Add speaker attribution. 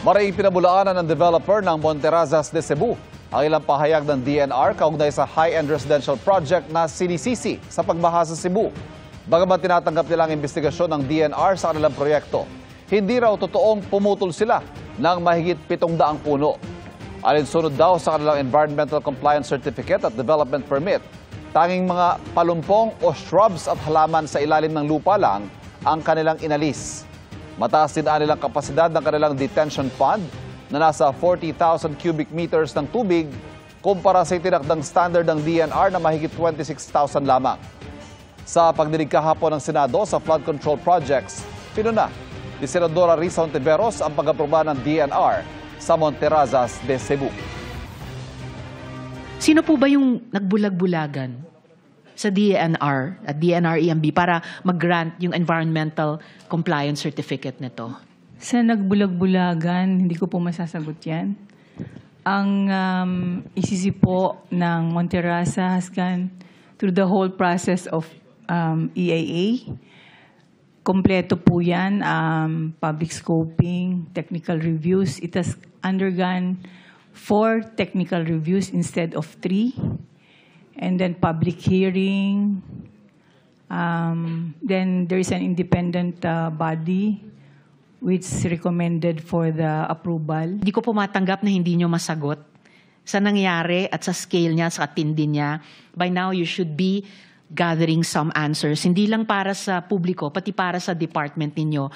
Speaker 1: Maray pinabulaanan ng developer ng Monterazas de Cebu ang ilang pahayag ng DNR kaugnay sa high-end residential project na sinisisi sa pagbaha sa Cebu. Bagamat tinatanggap nila ang investigasyon ng DNR sa kanilang proyekto, hindi raw totoong pumutol sila ng mahigit 700 puno. Alinsunod daw sa kanilang Environmental Compliance Certificate at Development Permit, tanging mga palumpong o shrubs at halaman sa ilalim ng lupa lang ang kanilang inalis. Mataas din ang nilang kapasidad ng kanilang detention pond na nasa 40,000 cubic meters ng tubig kumpara sa itinakdang standard ng DNR na mahigit 26,000 lamang. Sa pagdinig kahapon ng Senado sa flood control projects, pinuna ni Senadora Risa Hontiveros ang pag-aproba ng DNR sa Monterazas de Cebu.
Speaker 2: Sino po ba yung nagbulag-bulagan sa DNR at DNR-EMB para mag-grant yung environmental compliance certificate nito?
Speaker 3: Sa nagbulag-bulagan, hindi ko po masasagot yan. Ang isisi po ng Monterazas has gone through the whole process of EIA. Kompleto po yan, public scoping, technical reviews. It has undergone 4 technical reviews instead of 3. And then public hearing. Then there is an independent body which recommended for the approval.
Speaker 2: Hindi ko po matanggap na hindi nyo masagot sa nangyari at sa scale niya, sa tindi niya. By now, you should be gathering some answers. Hindi lang para sa publiko, pati para sa department ninyo.